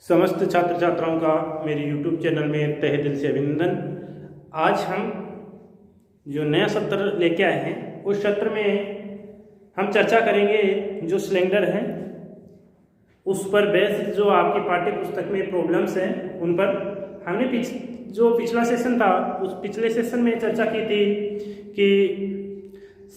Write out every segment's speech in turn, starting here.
समस्त छात्र छात्राओं का मेरे YouTube चैनल में तहे दिल से अभिनंदन। आज हम जो नया सत्र लेके आए हैं उस सत्र में हम चर्चा करेंगे जो सिलेंडर हैं उस पर बेस्ड जो आपकी पाठ्य पुस्तक में प्रॉब्लम्स हैं उन पर। हमने जो पिछला सेशन था उस पिछले सेशन में चर्चा की थी कि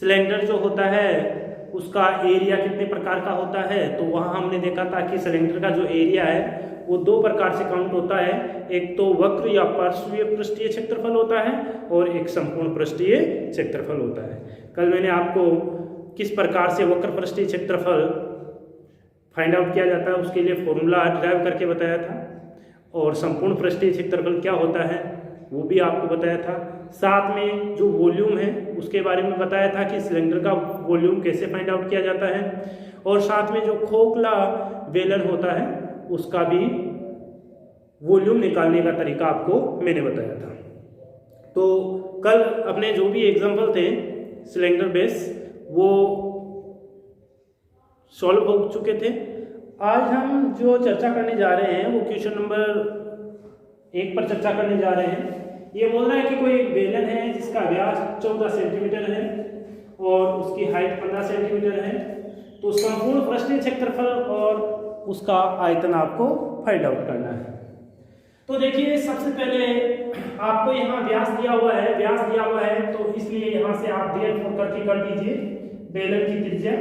सिलेंडर जो होता है उसका एरिया कितने प्रकार का होता है। तो वहाँ हमने देखा था कि सिलेंडर का जो एरिया है वो दो प्रकार से काउंट होता है, एक तो वक्र या पार्श्वीय पृष्ठीय क्षेत्रफल होता है और एक संपूर्ण पृष्ठीय क्षेत्रफल होता है। कल मैंने आपको किस प्रकार से वक्र पृष्ठीय क्षेत्रफल फाइंड आउट किया जाता है उसके लिए फॉर्मूला ड्राइव करके बताया था, और संपूर्ण पृष्ठीय क्षेत्रफल क्या होता है वो भी आपको बताया था। साथ में जो वॉल्यूम है उसके बारे में बताया था कि सिलेंडर का वॉल्यूम कैसे फाइंड आउट किया जाता है, और साथ में जो खोखला बेलन होता है उसका भी वॉल्यूम निकालने का तरीका आपको मैंने बताया था। तो कल अपने जो भी एग्जाम्पल थे सिलेंडर बेस वो सॉल्व हो चुके थे। आज हम जो चर्चा करने जा रहे हैं वो क्वेश्चन नंबर 1 पर चर्चा करने जा रहे हैं। ये बोल रहा है कि कोई एक बेलन है जिसका व्यास 14 सेंटीमीटर है और उसकी हाइट 15 सेंटीमीटर है। तो संपूर्ण पृष्ठीय क्षेत्रफल और उसका आयतन आपको फाइंड आउट करना है। तो देखिए सबसे पहले आपको यहाँ व्यास दिया हुआ है, तो इसलिए यहाँ से आप देयरफॉर करके कर दीजिए बेलन की त्रिज्या।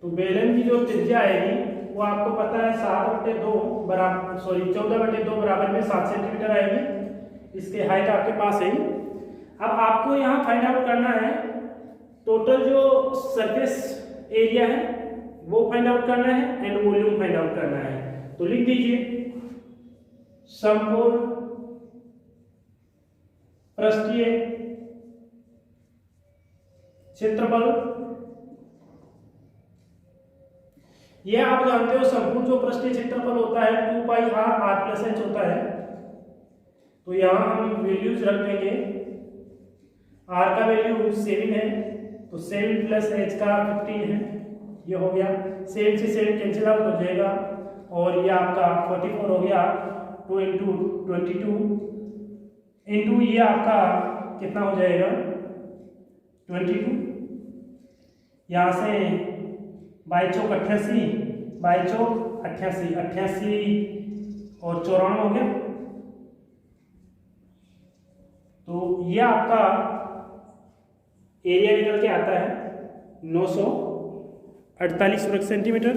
तो बेलन की जो त्रिज्या आएगी वो आपको पता है 14/2 बराबर में 7 सेंटीमीटर आएगी। इसके हाइट आपके पास है। अब आपको यहाँ फाइंड आउट करना है टोटल जो सरफेस एरिया है वो फाइंड आउट करना है एंड वॉल्यूम फाइंड आउट करना है। तो लिख दीजिए संपूर्ण पृष्ठीय क्षेत्रफल। यह आप जानते हो संपूर्ण जो पृष्ठीय क्षेत्रफल होता है 2πr/h होता है। तो यहां हम वैल्यूज रख देंगे। r का वैल्यू 7 है तो 7 + h का 15 है, ये हो गया। 7 से 7 कैंसिल आउट हो जाएगा और ये आपका 44 हो गया। 2 × 22 इंटू ये आपका कितना हो जाएगा 22। यहाँ से 22 चौक 88, 22 चौक 88, 88 और 94 हो गया। तो ये आपका एरिया निकल के आता है 948 वर्ग सेंटीमीटर।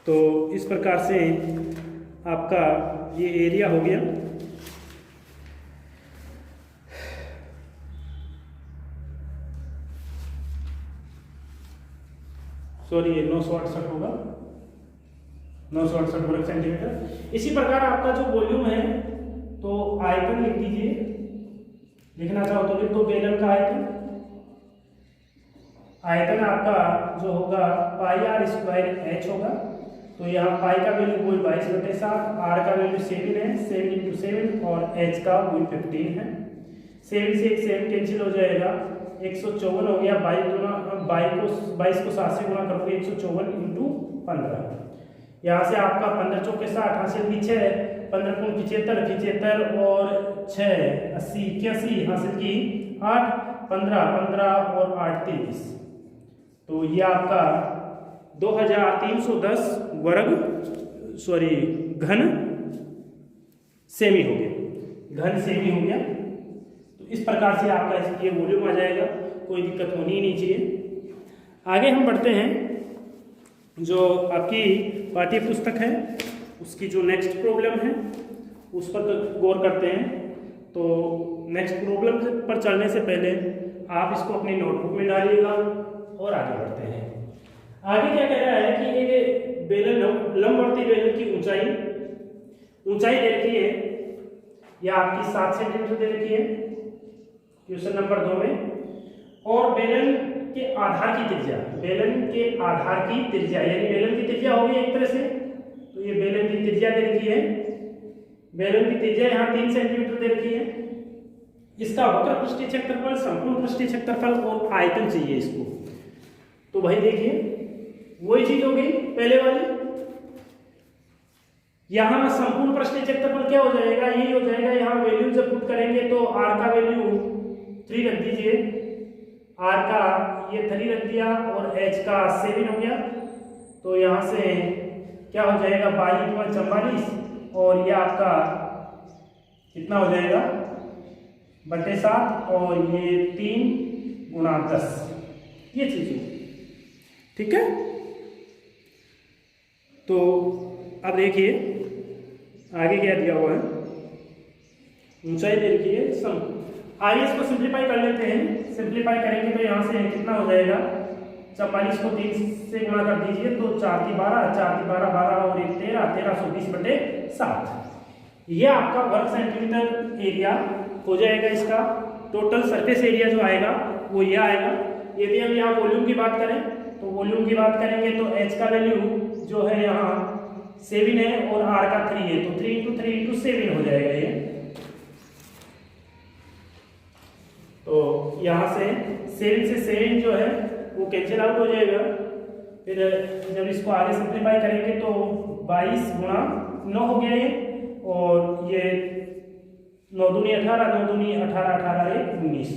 तो इस प्रकार से आपका ये एरिया हो गया। सॉरी 968 होगा, 968 वर्ग सेंटीमीटर। इसी प्रकार आपका जो वॉल्यूम है तो आयतन लिख दीजिए। लिखना चाहो तो लिख दो बेलन का आयतन आपका जो होगा πr² होगा। तो यहाँ पाई का वैल्यू वही 22/7, r का वैल्यू 7 है, 7 × 7 और h का वही 15 है। 7 से 7 कैंसिल हो जाएगा, 154 हो गया। 22 को 7 से गुणा करोगे 154 × 15। यहाँ से आपका 15 चौके 60 हासिल की 6, 15 × 75 और 6 80 81 हासिल की 8, 15 और 8 23। तो ये आपका 2310 घन सेमी हो गया। तो इस प्रकार से आपका इसलिए वॉल्यूम आ जाएगा, कोई दिक्कत होनी ही नहीं चाहिए। आगे हम बढ़ते हैं। जो आपकी पाठ्य पुस्तक है उसकी जो नेक्स्ट प्रॉब्लम है उस पर गौर करते हैं। तो नेक्स्ट प्रॉब्लम पर चलने से पहले आप इसको अपनी नोटबुक में डालिएगा और आगे बढ़ते हैं। आगे क्या कह रहा है कि एक बेलन लंबवर्ती बेलन की ऊंचाई दे रखी है, यह आपकी 7 सेंटीमीटर दे रखी है क्वेश्चन नंबर 2 में, और बेलन के आधार की त्रिज्या यानी बेलन की त्रिज्या होगी एक तरह से। तो ये बेलन की त्रिज्या दे रखी है। बेलन की त्रिज्या यहाँ 3 सेंटीमीटर दे रखी है। इसका वक्र पृष्ठीय क्षेत्रफल, संपूर्ण पृष्ठीय क्षेत्रफल और आयतन चाहिए इसको। तो भाई देखिए वही चीज हो गई पहले वाली। यहाँ संपूर्ण पृष्ठीय क्षेत्रफल क्या हो जाएगा, यही हो जाएगा। यहाँ वैल्यू जब पुट करेंगे तो आर का वैल्यू 3 रख दीजिए, आर का ये 3 रख दिया और एच का 7 हो गया। तो यहाँ से क्या हो जाएगा 22 44 और ये आपका कितना हो जाएगा 7 और ये 3 गुणा 10, ये चीज हो। ठीक है, तो अब देखिए आगे क्या दिया हुआ है, ऊंचाई दे रखी है सम। आइए इसको सिंप्लीफाई कर लेते हैं। सिंप्लीफाई करेंगे तो यहाँ से कितना हो जाएगा 44 को 3 से गुणा कर दीजिए तो 4 की 12, 4 की 12 12 और 1 13, 1320/7। ये आपका वर्ग सेंटीमीटर एरिया हो जाएगा। इसका टोटल सरफेस एरिया जो आएगा वो ये आएगा। यदि हम यहाँ वॉल्यूम की बात करें तो वॉल्यूम की बात करेंगे तो एच का वैल्यू जो है यहाँ 7 है और आर का 3 है, तो 3 × 3 × 7 हो जाएगा ये। तो यहाँ से 7 से 7 जो है वो कैंसिल आउट हो जाएगा। फिर जब इसको आगे सिंप्लीफाई करेंगे तो 22 गुणा 9 हो गया ये, और ये 9 दूनी 18, 9 दूनी 18, 18 1 19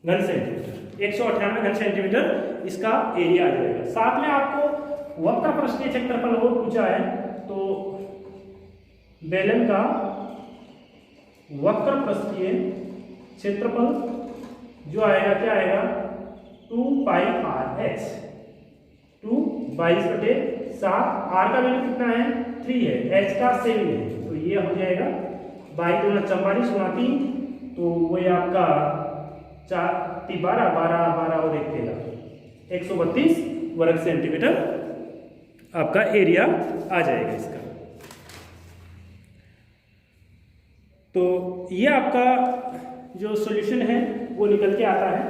घन सेंटीमीटर, 198 घन सेंटीमीटर इसका एरिया आ जाएगा। साथ में आपको वक्र पृष्ठीय क्षेत्रफल और पूछा है, तो बेलन का वक्र पृष्ठीय क्षेत्रफल जो आएगा क्या आएगा 2 पाई आर एच, 2 22/7। आर का वैल्यू कितना है 3 है, एच का 7 है, तो ये हो जाएगा 22 × 44 × 3, तो वही आपका 4 12 12 12 और 1 13, 132 वर्ग सेंटीमीटर आपका एरिया आ जाएगा इसका। तो ये आपका जो सॉल्यूशन है वो निकल के आता है।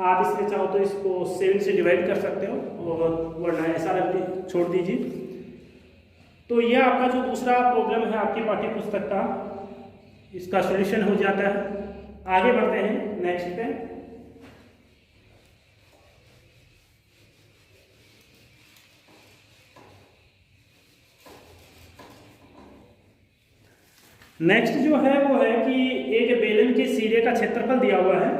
आप इसमें चाहो तो इसको 7 से डिवाइड कर सकते हो और वरना ऐसा रख छोड़ दीजिए। तो ये आपका जो दूसरा प्रॉब्लम है आपकी पाठ्य पुस्तक का, इसका सॉल्यूशन हो जाता है। आगे बढ़ते हैं नेक्स्ट पे। नेक्स्ट जो है वो है कि एक बेलन के सिरे का क्षेत्रफल दिया हुआ है।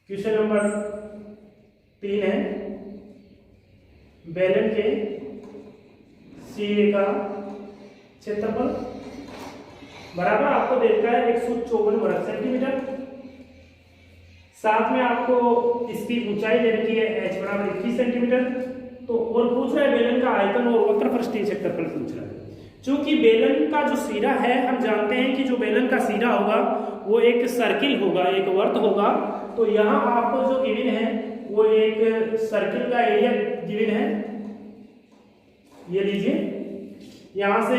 क्वेश्चन नंबर 3 है, बेलन के सिरे का क्षेत्रफल बराबर आपको देता है 154 वर्ग सेंटीमीटर। साथ में आपको इसकी ऊंचाई दे रखी है h बराबर 21 सेंटीमीटर। तो और पूछ रहा है बेलन का आयतन और वक्र पृष्ठीय क्षेत्रफल पूछ रहा है। चूंकि बेलन का जो सिरा है हम जानते हैं कि जो बेलन का सिरा होगा वो एक सर्किल होगा, एक वर्त होगा। तो यहाँ आपको जो गिवन है वो एक सर्किल का एरिया गिवन है, ये लीजिए। यहाँ से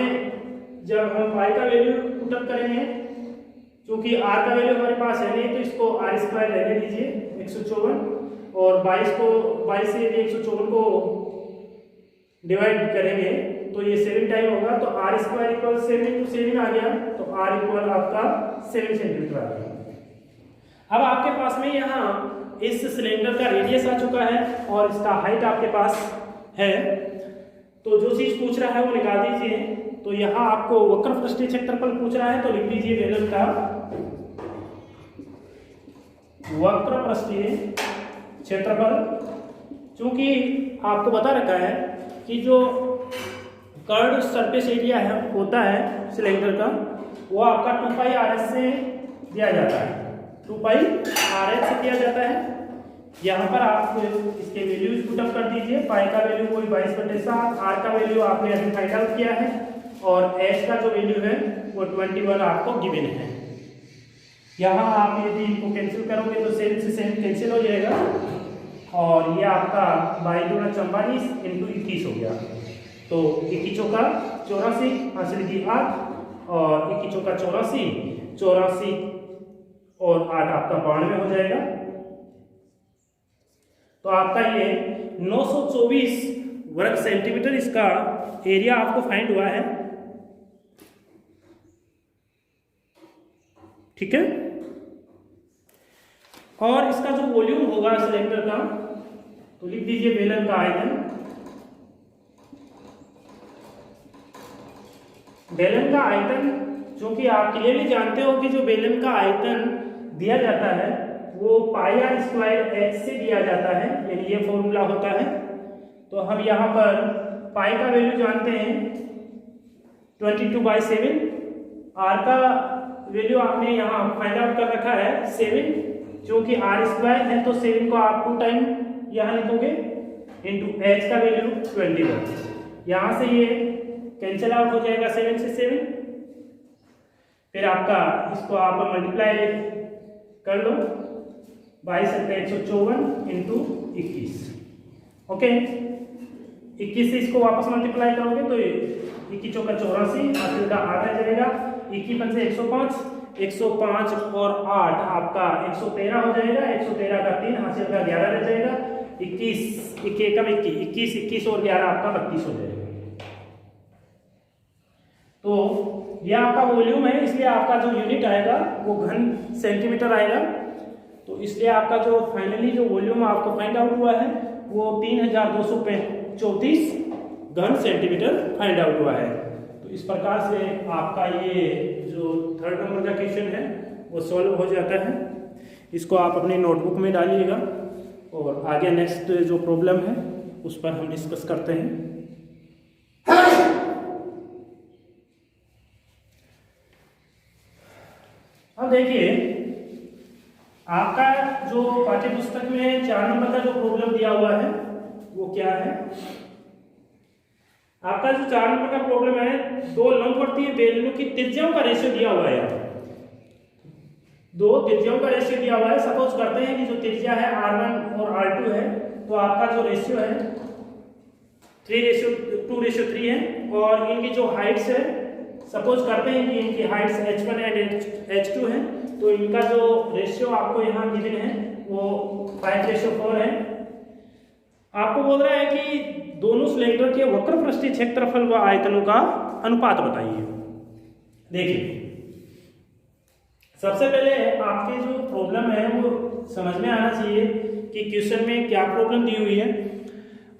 जब हम पाई का वैल्यू पुटअप करेंगे, क्योंकि आर का वैल्यू हमारे पास है नहीं तो इसको r² रहने दीजिए 154, और 22 से यदि 154 को डिवाइड करेंगे तो ये 7 टाइम होगा, तो r² = 7 × 7 आ गया, तो r = आपका 7 सेंटीमीटर आ गया। अब आपके पास में यहाँ इस सिलेंडर का रेडियस आ चुका है और इसका हाइट आपके पास है। तो जो चीज पूछ रहा है वो निकाल दीजिए। तो यहाँ आपको वक्र पृष्ठीय क्षेत्रफल पूछ रहा है, तो लिख लीजिए बेलन का वक्र पृष्ठीय क्षेत्रफल। चूंकि आपको बता रखा है कि जो कर्व्ड सरफेस एरिया है होता है सिलेंडर का, वो आपका 2 पाई RS से दिया जाता है, 2 पाई RS से दिया जाता है। यहाँ पर आप इसके वैल्यूज पुटअप कर दीजिए। पाई का वैल्यू कोई 22/7, आर का वैल्यू आपने अभी फाइंड आउट किया है, और एच का जो वैल्यू है वो 21 आपको गिवन है। यहाँ आप यदि इनको कैंसिल करोगे तो 7 से 7 कैंसिल हो जाएगा, और ये आपका 22 × 44 × 21 हो गया। तो 21 चौका 84, हासिल की 8, और 21 चौका 84, 84 और 8 आपका 92 हो जाएगा। तो आपका ये 924 वर्ग सेंटीमीटर इसका एरिया आपको फाइंड हुआ है। ठीक है। और इसका जो वॉल्यूम होगा सिलेंडर का, तो लिख दीजिए बेलन का आयतन। बेलन का आयतन, चूंकि आप क्लियरली जानते हो कि जो बेलन का आयतन दिया जाता है वो पाई आर स्क्वायर एच से दिया जाता है, यानी ये फॉर्मूला होता है। तो हम यहाँ पर पाई का वैल्यू जानते हैं 22/7, आर का वैल्यू आपने यहाँ फाइंड आउट कर रखा है 7, क्योंकि आर स्क्वायर है तो 7 को आप 2 टाइम यहाँ लिखोगे, इंटू एच का वैल्यू 21। यहाँ से ये कैंसिल आउट हो जाएगा 7 से 7, फिर आपका इसको आप मल्टीप्लाई कर लो 22/154 इंटू 21। ओके, 21 से इसको वापस मल्टीप्लाई करोगे तो 21 चौका 84, हासिल का 8 आ जाएगा, 21 से 105 और 8 आपका 113 हो जाएगा, 113 का 3, हासिल का 11 रह जाएगा, 21 और 11 आपका 32 हो जाएगा। तो यह आपका वॉल्यूम है, इसलिए आपका जो यूनिट आएगा वो घन सेंटीमीटर आएगा। तो इसलिए आपका जो फाइनली जो वॉल्यूम आपको फाइंड आउट हुआ है वो 3234 घन सेंटीमीटर फाइंड आउट हुआ है। तो इस प्रकार से आपका ये जो 3rd नंबर का क्वेश्चन है वो सॉल्व हो जाता है। इसको आप अपनी नोटबुक में डालिएगा और आगे नेक्स्ट जो प्रॉब्लम है उस पर हम डिस्कस करते हैं। अब देखिए, आपका जो पाठ्य पुस्तक में 4 नंबर का जो प्रॉब्लम दिया हुआ है वो क्या है। आपका जो 4 नंबर का प्रॉब्लम है, 2 लंबवर्तीय बेलनों की त्रिज्याओं का रेशियो दिया हुआ है। 2 त्रिज्याओं का रेशियो दिया हुआ है। सपोज करते हैं कि जो त्रिज्या है R1 और R2 है, तो आपका जो रेशियो है 2:3 है, और इनकी जो हाइट्स है, सपोज करते हैं कि इनकी हाइट्स h1 एंड h2 है, तो इनका जो रेशियो आपको यहाँ गिवन है वो 5:4 है। आपको बोल रहा है कि दोनों सिलेंडर के वक्र पृष्ठीय क्षेत्रफल व आयतनों का अनुपात बताइए। देखिए, सबसे पहले आपके जो प्रॉब्लम है वो समझ में आना चाहिए कि क्वेश्चन में क्या प्रॉब्लम दी हुई है।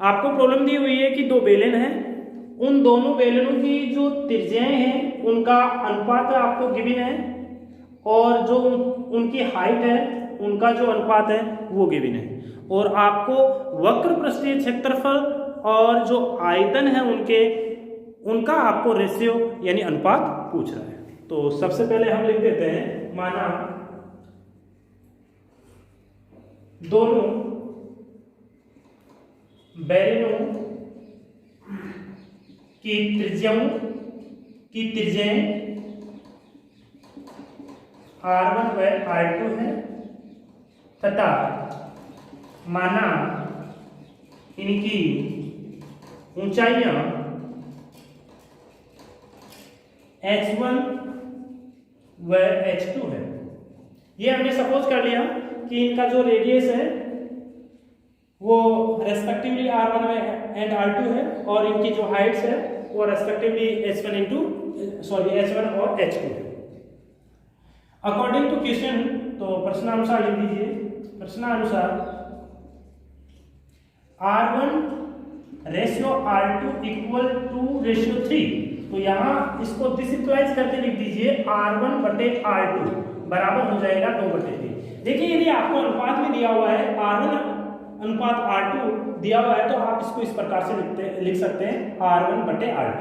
आपको प्रॉब्लम दी हुई है कि 2 बेलन हैं, उन दोनों बेलनों की जो त्रिज्याएं हैं उनका अनुपात आपको गिवन है, और जो उनकी हाइट है उनका जो अनुपात है वो गिवन है, और आपको वक्र पृष्ठीय क्षेत्रफल और जो आयतन है उनका आपको रेशियो यानी अनुपात पूछ रहा है। तो सबसे पहले हम लिख देते हैं, माना दोनों बेलनों की त्रिज्याएं R1 व R2 है, तथा माना इनकी ऊंचाइयां H1 व H2 है। ये हमने सपोज कर लिया कि इनका जो रेडियस है वो रेस्पेक्टिवली R1 एंड R2 है, और इनकी जो हाइट्स है वो रेस्पेक्टिवली H1 और H2 है। अकॉर्डिंग टू क्वेश्चन, तो प्रश्नानुसार लिख दीजिए, प्रश्नानुसार R1 ratio R2 equal to ratio 3। तो यहाँ इसको डिसिप्लाइज करके लिख दीजिए, R1/R2 बराबर हो जाएगा 2/3। देखिए, यदि आपको अनुपात में दिया हुआ है R1 अनुपात R2 दिया हुआ है, तो आप इसको इस प्रकार से लिख सकते हैं R1/R2।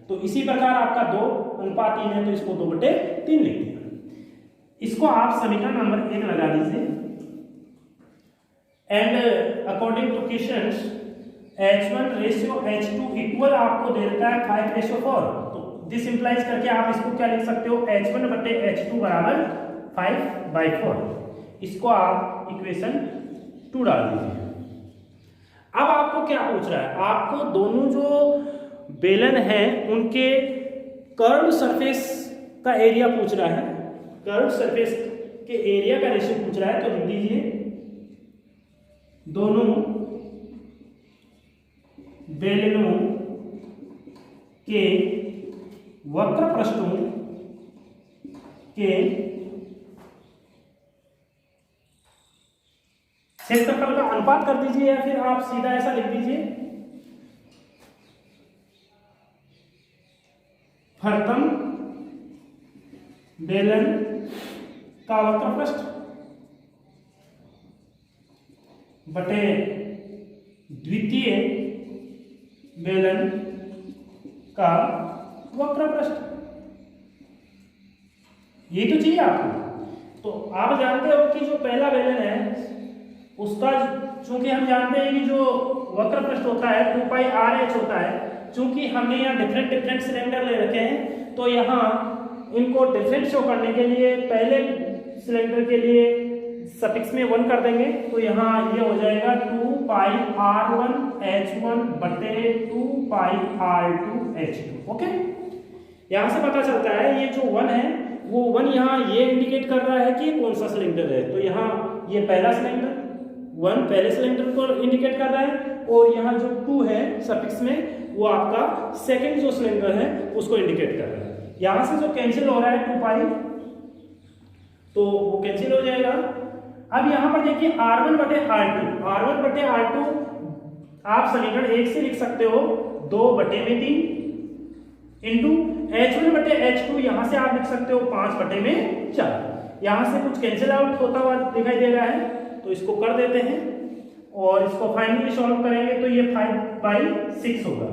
तो इसी प्रकार आपका 2:3 है, तो इसको 2/3 लिख दिया। इसको आप समीकरण नंबर 1 लगा दीजिए, and according two questions H1 ratio H2 equal आपको दे देता है 5:4। तो दिस इंप्लाइज करके आप इसको क्या लिख सकते हो, H1/H2 बराबर 5/4। इसको आप इक्वेशन 2 डाल दीजिए। अब आपको क्या पूछ रहा है, आपको दोनों जो बेलन है उनके कर्व सरफेस का एरिया पूछ रहा है, कर्व सरफेस के एरिया का रेशियो पूछ रहा है। तो लिख दीजिए, दोनों बेलनों के वक्र पृष्ठों के क्षेत्रफल का अनुपात कर दीजिए, या फिर आप सीधा ऐसा लिख दीजिए, प्रथम बेलन का वक्रपृष्ठ बटे द्वितीय बेलन का वक्रपृष्ठ। ये तो चाहिए आपको। तो आप जानते हो कि जो पहला बेलन है उसका, चूंकि हम जानते हैं कि जो वक्रपृष्ठ होता है 2πr(h) होता है। चूंकि हमने यहाँ डिफरेंट सिलेंडर ले रखे हैं, तो यहाँ इनको डिफरेंट शो करने के लिए पहले सिलेंडर के लिए सफिक्स में 1 कर देंगे, तो यहाँ ये हो जाएगा 2πr1h1 बटे 2πr2h2। ओके, यहाँ से पता चलता है ये जो 1 है वो 1 यहाँ ये इंडिकेट कर रहा है कि कौन सा सिलेंडर है। तो यहाँ ये पहला सिलेंडर 1 पहले सिलेंडर को इंडिकेट कर रहा है, और यहाँ जो 2 है सफिक्स में वो आपका सेकंड जो सिलेंडर है उसको इंडिकेट कर रहा है। यहाँ से जो कैंसिल हो रहा है 2π, तो वो कैंसिल हो जाएगा। अब यहाँ पर देखिए r1 बटे r2 आप समीकरण 1 से लिख सकते हो 2 बटे में 3 इंटू h1 बटे h2 यहाँ से आप लिख सकते हो 5 बटे में 4। यहाँ से कुछ कैंसिल आउट होता हुआ दिखाई दे रहा है, तो इसको कर देते हैं और इसको फाइनली सॉल्व करेंगे तो ये 5/6 होगा।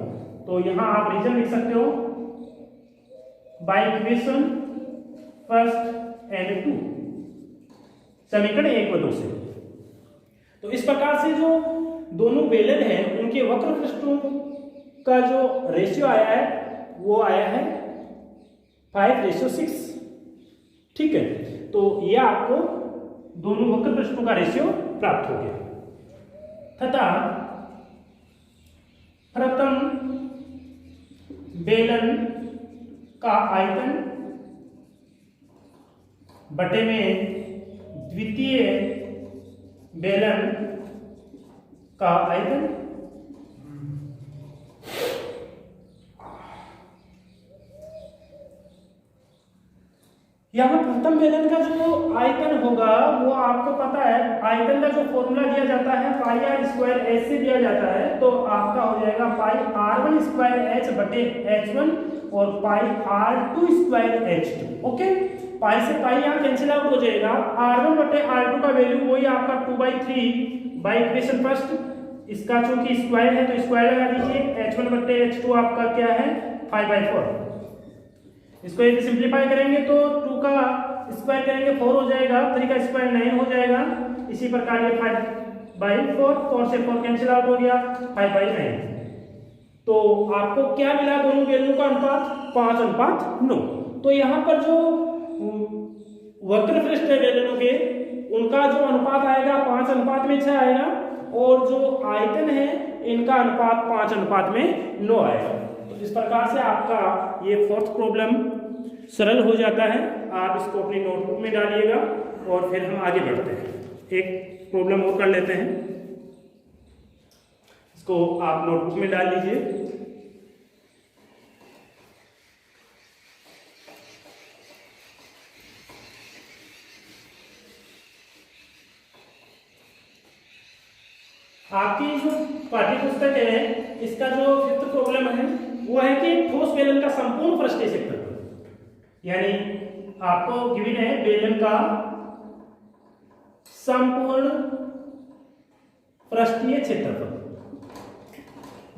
तो यहाँ आप रीजन लिख सकते हो बाय इक्वेशन फर्स्ट एंड 2, समीकरण 1 व 2 से। तो इस प्रकार से जो दोनों बेलन हैं उनके वक्र पृष्ठों का जो रेशियो आया है वो आया है 5:6। ठीक है, तो ये आपको दोनों वक्र पृष्ठों का रेशियो प्राप्त हो गया। तथा प्रथम बेलन का आयतन बटे में द्वितीय बेलन का आयतन, यहाँ प्रथम बेलन का जो आयतन होगा वो आपको पता है, आयतन का जो फॉर्मूला दिया जाता है πr² से दिया जाता है, तो आपका हो जाएगा πr1² बटे h1 और πr2² h2। ओके, पाई से पाई यहाँ कैंसिल आउट हो जाएगा। r1 बटे r2 का वैल्यू वही आपका 2/3 बाई इक्वेशन फर्स्ट, इसका चूंकि स्क्वायर है तो स्क्वायर लगा दीजिए। h1 बटे h2 आपका क्या है 5/4। इसको यदि सिंप्लीफाई करेंगे तो 2 का स्क्वायर करेंगे 4 हो जाएगा, 3 का स्क्वायर 9 हो जाएगा। इसी प्रकार ये 5/4, 4 से 4 कैंसिल आउट हो गया 5/9। तो आपको क्या मिला, दोनों वैल्यू का अनुपात 5:9। तो यहाँ पर जो वक्र पृष्ठ है बेलनों के उनका जो अनुपात आएगा 5:6 आएगा, और जो आयतन है इनका अनुपात 5:9 आएगा। तो इस प्रकार से आपका ये 4th प्रॉब्लम सरल हो जाता है। आप इसको अपनी नोटबुक में डालिएगा और फिर हम आगे बढ़ते हैं। एक प्रॉब्लम और कर लेते हैं, इसको आप नोटबुक में डाल लीजिए। आपकी जो पाठ्य पुस्तक है इसका जो 5th प्रॉब्लम है वो है कि ठोस बेलन का संपूर्ण पृष्ठीय क्षेत्रफल, यानी आपको गिवन है बेलन का संपूर्ण पृष्ठीय क्षेत्रफल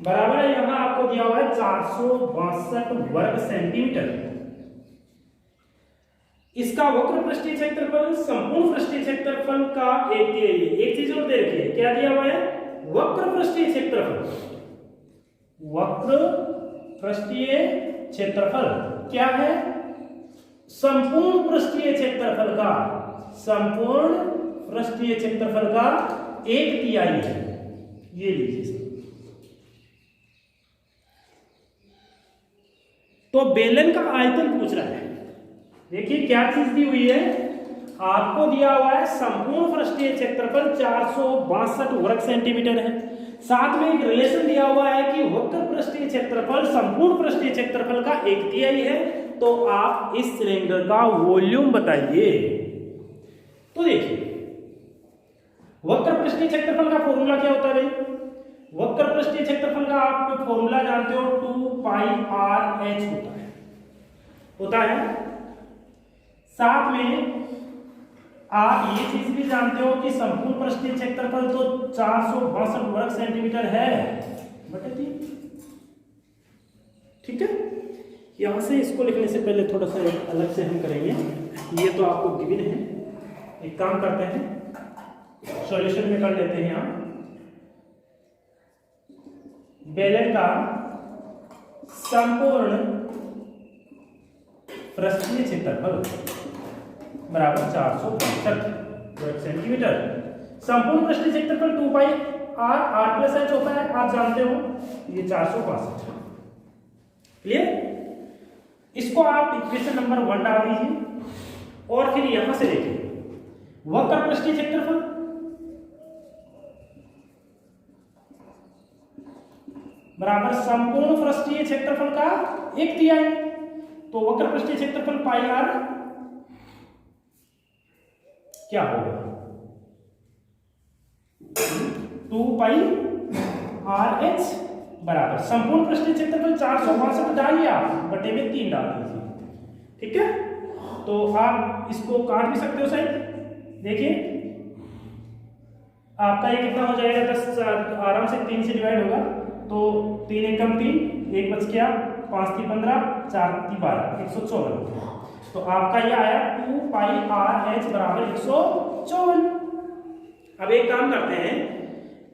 बराबर है, यहां आपको दिया हुआ है 462 वर्ग सेंटीमीटर। इसका वक्र पृष्ठीय क्षेत्रफल संपूर्ण पृष्ठीय क्षेत्रफल का एक चीज और दे रखी है, क्या दिया हुआ है, वक्र पृष्ठीय क्षेत्रफल। वक्र पृष्ठीय क्षेत्रफल क्या है, संपूर्ण पृष्ठीय क्षेत्रफल का, संपूर्ण पृष्ठीय क्षेत्रफल का 1/3 है। ये लीजिए, तो बेलन का आयतन पूछ रहा है। देखिए क्या चीज दी हुई है, आपको दिया हुआ है संपूर्ण पृष्ठीय क्षेत्रफल 462 वर्ग सेंटीमीटर है, साथ में एक रिलेशन दिया हुआ है कि वक्र पृष्ठीय क्षेत्रफल संपूर्ण पृष्ठीय क्षेत्रफल का 1/3 है। तो आप इस सिलेंडर का वॉल्यूम बताइए। तो देखिए वक्र पृष्ठीय क्षेत्रफल का फॉर्मूला क्या होता है भाई? वक्र पृष्ठीय क्षेत्रफल का आप फॉर्मूला जानते हो, 2πr(h) होता है। साथ में आप ये चीज भी जानते हो कि संपूर्ण पृष्ठीय क्षेत्रफल तो 462 वर्ग सेंटीमीटर है बटे 3। ठीक है, यहां से इसको लिखने से पहले थोड़ा सा अलग से हम करेंगे। ये तो आपको गिवन है, एक काम करते हैं सॉल्यूशन में कर लेते हैं। यहाँ बेलन का संपूर्ण पृष्ठीय क्षेत्रफल बराबर 462 वर्ग सेंटीमीटर। संपूर्ण पृष्ठीय क्षेत्रफल 2πr(r+h) होता है, आप जानते हो, ये 462। क्लियर? इसको आप इक्वेशन नंबर 1 डाल दीजिए और फिर यहां से देखिए वक्र पृष्ठीय क्षेत्रफल बराबर संपूर्ण पृष्ठीय क्षेत्रफल का 1/3। तो वक्र पृष्ठीय क्षेत्रफल πr क्या होगा? 2πr(h) बराबर संपूर्ण पृष्ठीय क्षेत्रफल 462 डालिए आप, बटे में 3 डाल दीजिए। ठीक है, तो आप इसको काट भी सकते हो साइड। देखिए आपका ये कितना हो जाएगा, 10 आराम से 3 से डिवाइड होगा, तो 3 एकम 3, 1 बच गया, 5 3 15, 4 3 12, 154। तो आपका ये आया 2πr(h) बराबर 154। अब एक काम करते हैं,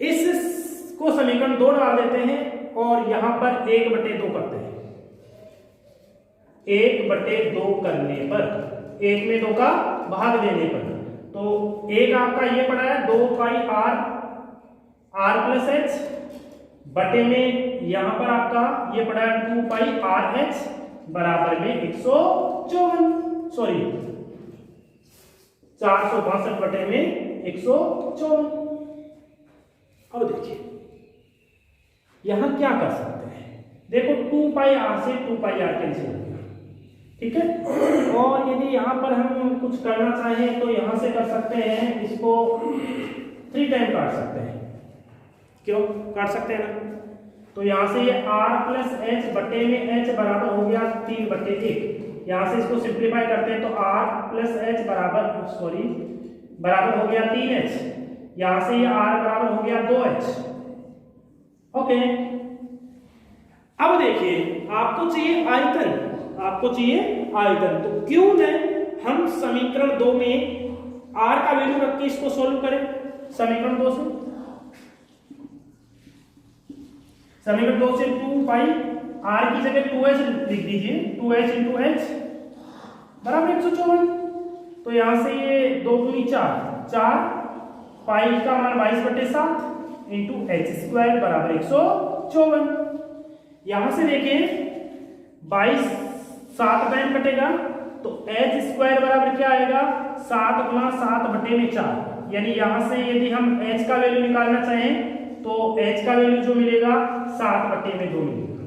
इसको समीकरण 2 डाल देते हैं और यहां पर 1/2 करते हैं। 1/2 करने पर, 1 में 2 का भाग देने पर, तो एक आपका ये पड़ा है 2πr(r+h) बटे में यहां पर आपका ये पड़ा है 2πr(h) बराबर में 462 बटे में 154। अब देखिए यहां क्या कर सकते हैं, देखो 2πr से 2πr कैंसिल हो गया। ठीक है, और यदि यहां पर हम कुछ करना चाहें तो यहां से कर सकते हैं, इसको 3 टाइम काट सकते हैं। क्यों काट सकते हैं ना? तो यहां से ये r+h बटे में h बराबर हो गया 3/1। यहां से इसको सिंप्लीफाई करते हैं तो r+h बराबर हो गया 3h। यहां से ये r बराबर हो गया 2h। ओके, अब देखिए आपको चाहिए आयतन, तो क्यों न हम समीकरण 2 में r का वैल्यू रख के इसको सोल्व करें। समीकरण 2 से 2πr की जगह 2h लिख दीजिए, 2h × h बराबर 154। तो यहां से ये 2 दूनी 4 पाई का मान 22/7 × h² बराबर 154। यहां से देखिए 22 7 टाइम कटेगा, तो h² बराबर क्या आएगा, 7 × 7/4। यानी यहां से यदि हम h का वैल्यू निकालना चाहें तो h का वैल्यू जो मिलेगा 7/2 मिलेगा।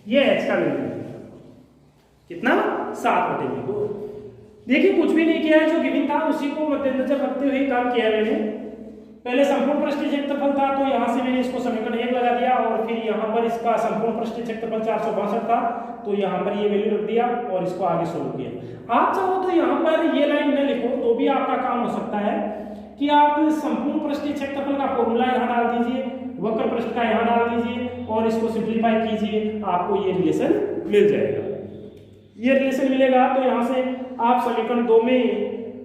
ये h का वैल्यू कितना, 7/2। देखिए कुछ भी नहीं किया है, जो गिवन था उसी को मद्देनजर रखते हुए काम किया मैंने। पहले संपूर्ण पृष्ठीय क्षेत्रफल था, तो यहां से मैंने इसको समीकरण 1 लगा दिया, और फिर यहां पर इसका संपूर्ण पृष्ठीय क्षेत्रफल 462 था, तो यहां पर ये वैल्यू रख दिया और इसको आगे सोल्व किया। आप चाहो तो यहां पर ये लाइन न लिखो तो भी आपका काम हो सकता है कि आप संपूर्ण पृष्ठीय क्षेत्रफल का फॉर्मूला यहां डाल दीजिए, वक्र पृष्ठ का यहां डाल दीजिए और इसको सिंप्लीफाई कीजिए, आपको ये रिलेशन मिल जाएगा। ये रिलेशन मिलेगा तो यहां से आप समीकरण 2 में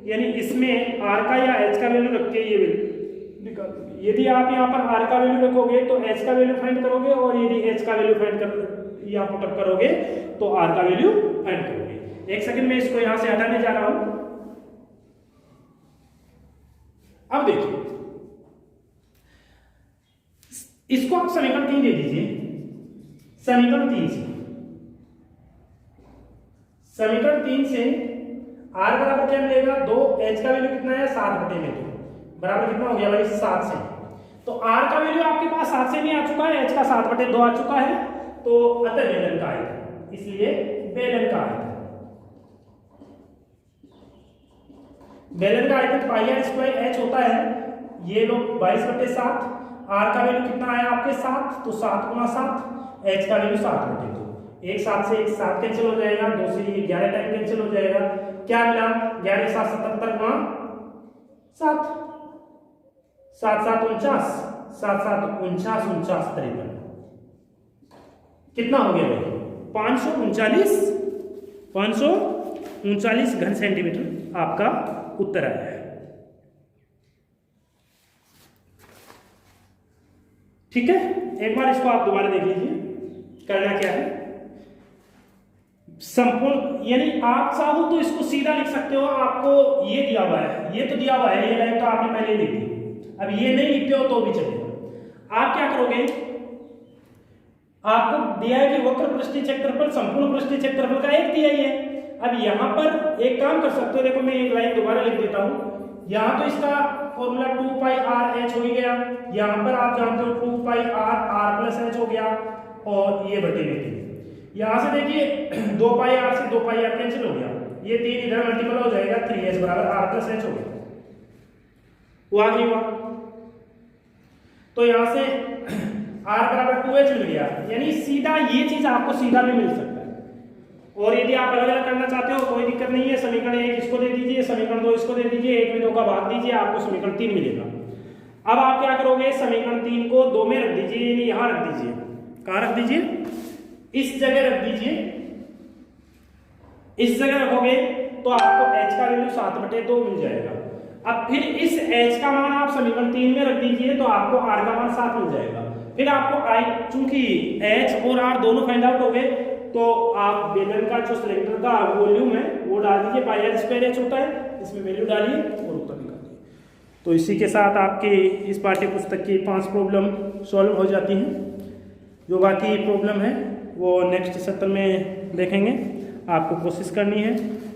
यानी इसमें r का या h का वैल्यू रख के ये वैल्यू निकाल दोगे। यदि आप यहाँ पर r का वैल्यू रखोगे तो h का वैल्यू फाइंड करोगे, और यदि h का वैल्यू फाइंड कर यहाँ पुटअप करोगे तो r का वैल्यू फाइंड करोगे। एक सेकंड में इसको यहां से हटाने जा रहा हूं। अब देखिए इसको आप समीकरण 3 दे दीजिए। समीकरण 3 से r बराबर क्या मिलेगा, 2, h का वैल्यू कितना है 7/2 बराबर कितना हो गया भाई 7 से। तो r का वैल्यू आपके पास 7 से नहीं आ चुका है, h का 7/2 आ चुका है, तो अतः बेलन का आयतन, इसलिए बेलन का आयतन बेलन का आयतन पाई आर स्क्वायर एच होता है, ये लोग 22/7, आर का वैल्यू कितना आया आपके 7, तो 7 गुना 7, एच का वैल्यू 7/2, एक 7 से एक 7 कैंसिल हो जाएगा, 2 से 11 टाइम कैंसिल हो जाएगा, क्या मिला 11 7 77 गुना 7, 7 7 49, 7 7 49 49 53, कितना हो गया भाई 539 घन सेंटीमीटर आपका उत्तर आया है। ठीक है, एक बार इसको आप दोबारा देख लीजिए। करना क्या है, संपूर्ण यानी आप चाहो तो इसको सीधा लिख सकते हो, आपको ये दिया हुआ है, ये तो दिया हुआ है, ये लाइन तो आपने पहले लिख दी, अब ये नहीं लिखते हो तो भी चलेगा। आप क्या करोगे, आपको दिया है कि वक्र पृष्ठीय क्षेत्रफल संपूर्ण पृष्ठीय क्षेत्रफल का एक तिहाई है। अब यहां पर एक काम कर सकते हो, देखो मैं एक लाइन दोबारा लिख देता हूं। यहां तो इसका फॉर्मूला 2 पाई आर एच हो गया, यहां पर आप जानते हो 2 पाई आर प्लस एच हो गया, और ये बटे में 3। यहां से देखिए 2 पाई आर से 2 पाई आर कैंसिल हो गया, ये 3 इधर मल्टीपल हो जाएगा, 3h बराबर आर प्लस एच हो गया, हुआ नहीं हुआ। तो यहां से r बराबर 2h मिल गया, यानी सीधा ये चीज आपको सीधा भी मिल सकता है। और यदि आप अलग अलग करना चाहते हो कोई दिक्कत नहीं है, समीकरण 1 इसको दे दीजिए, समीकरण 2 इसको दे दीजिए, 1 में 2 का भाग दीजिए, आपको समीकरण 3 मिलेगा। अब आप क्या करोगे, समीकरण 3 को 2 में रख दीजिए, यानी यहां रख दीजिए, कहां रख दीजिए, इस जगह रख दीजिए। इस जगह रखोगे तो आपको h का वैल्यू 7/2 मिल जाएगा। अब फिर इस h का मान आप समीकरण 3 में रख दीजिए तो आपको r का मान 7 मिल जाएगा। फिर आपको i, चूंकि h और r दोनों फाइंड आउट हो गए, तो आप बेलन का जो सिलेंडर का वॉल्यूम है वो डाल दीजिए, पाई आर स्क्वायर एच होता है, इसमें वैल्यू डालिए और उत्तर निकालिए। तो इसी के साथ आपके इस पाठ्य पुस्तक की 5 प्रॉब्लम सॉल्व हो जाती हैं। जो बाकी प्रॉब्लम है वो नेक्स्ट सत्र में देखेंगे, आपको कोशिश करनी है,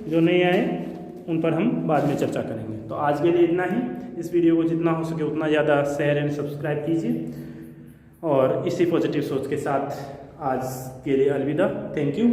जो नहीं आए उन पर हम बाद में चर्चा करेंगे। तो आज के लिए इतना ही। इस वीडियो को जितना हो सके उतना ज़्यादा शेयर एंड सब्सक्राइब कीजिए, और इसी पॉजिटिव सोच के साथ आज के लिए अलविदा। Thank you.